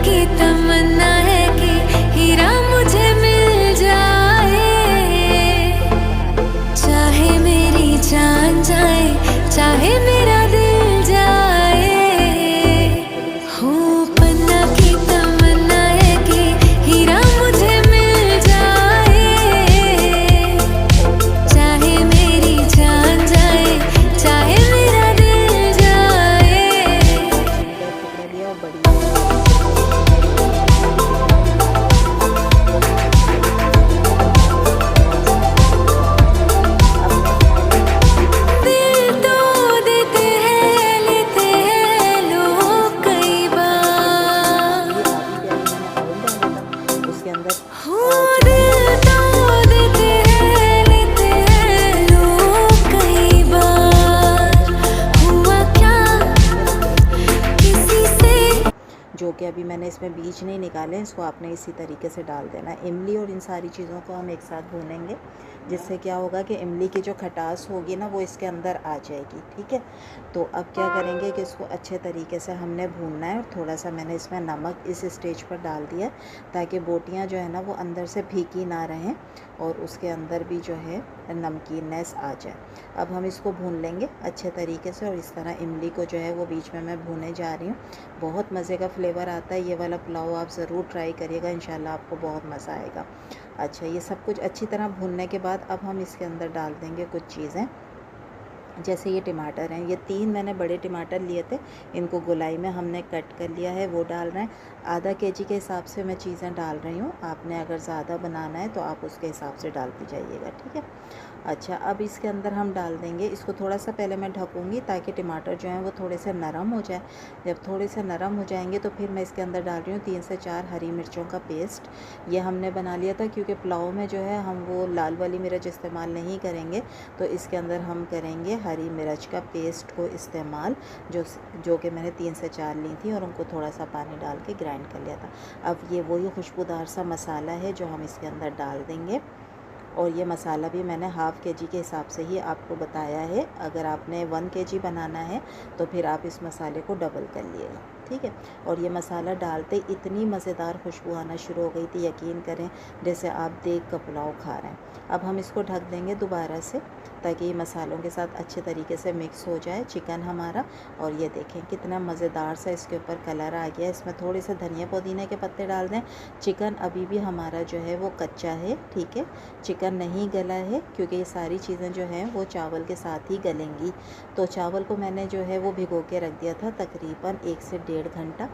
की तमन्ना है कि हीरा मुझे मिल जाए, चाहे मेरी जान जाए, चाहे मेरा दिल जाए। हो पन्ना की तमन्ना है कि हीरा मुझे मिल जाए, चाहे मेरी जान जाए, चाहे मेरा दिल जाए। टुकड़े लिए और बड़ी दिल तो देते हैं, लेते हैं लोग कई बार। उसके अंदर हो दिल तो देते हैं, लेते हैं लोग कई बार। हुआ क्या किसी से जो कि अभी मैंने इसमें बीज नहीं निकाले, इसको आपने इसी तरीके से डाल देना है। इमली और इन सारी चीज़ों को हम एक साथ भूनेंगे, जिससे क्या होगा कि इमली की जो खटास होगी ना वो इसके अंदर आ जाएगी। ठीक है, तो अब क्या करेंगे कि इसको अच्छे तरीके से हमने भूनना है। और थोड़ा सा मैंने इसमें नमक इस स्टेज पर डाल दिया ताकि बोटियाँ जो है ना वो अंदर से फीकी ना रहें और उसके अंदर भी जो है नमकीननेस आ जाए। अब हम इसको भून लेंगे अच्छे तरीके से, और इस तरह इमली को जो है वो बीच में मैं भूने जा रही हूँ। बहुत मज़े का फ्लेवर आता है। ये वाला पुलाव आप ज़रूर ट्राई करिएगा, इंशाल्लाह आपको बहुत मज़ा आएगा। अच्छा, ये सब कुछ अच्छी तरह भूनने के बाद अब हम इसके अंदर डाल देंगे कुछ चीज़ें। जैसे ये टमाटर हैं, ये 3 मैंने बड़े टमाटर लिए थे, इनको गोलाई में हमने कट कर लिया है, वो डाल रहे हैं। आधा केजी के हिसाब से मैं चीज़ें डाल रही हूँ। आपने अगर ज़्यादा बनाना है तो आप उसके हिसाब से डालती जाइएगा। ठीक है, अच्छा, अब इसके अंदर हम डाल देंगे, इसको थोड़ा सा पहले मैं ढकूँगी ताकि टमाटर जो हैं वो थोड़े से नरम हो जाए। जब थोड़े से नरम हो जाएंगे तो फिर मैं इसके अंदर डाल रही हूँ 3 से 4 हरी मिर्चों का पेस्ट। ये हमने बना लिया था क्योंकि पुलाव में जो है हम वो लाल वाली मिर्च इस्तेमाल नहीं करेंगे, तो इसके अंदर हम करेंगे हरी मिर्च का पेस्ट को इस्तेमाल, जो कि मैंने 3 से 4 ली थी और उनको थोड़ा सा पानी डाल के ग्राइंड कर लिया था। अब ये वही खुशबूदार सा मसाला है जो हम इसके अंदर डाल देंगे। और ये मसाला भी मैंने हाफ़ केजी के हिसाब से ही आपको बताया है। अगर आपने 1 केजी बनाना है तो फिर आप इस मसाले को डबल कर लिएगा। ठीक है, और ये मसाला डालते इतनी मज़ेदार खुशबू आना शुरू हो गई थी, यकीन करें जैसे आप देग का पुलाव खा रहे हैं। अब हम इसको ढक देंगे दोबारा से ताकि ये मसालों के साथ अच्छे तरीके से मिक्स हो जाए चिकन हमारा। और ये देखें कितना मज़ेदार सा इसके ऊपर कलर आ गया। इसमें थोड़े से धनिया पुदीने के पत्ते डाल दें। चिकन अभी भी हमारा जो है वो कच्चा है। ठीक है, चिकन नहीं गला है क्योंकि ये सारी चीज़ें जो हैं वो चावल के साथ ही गलेंगी। तो चावल को मैंने जो है वो भिगो के रख दिया था तकरीबन 1 से 1.5 घंटा।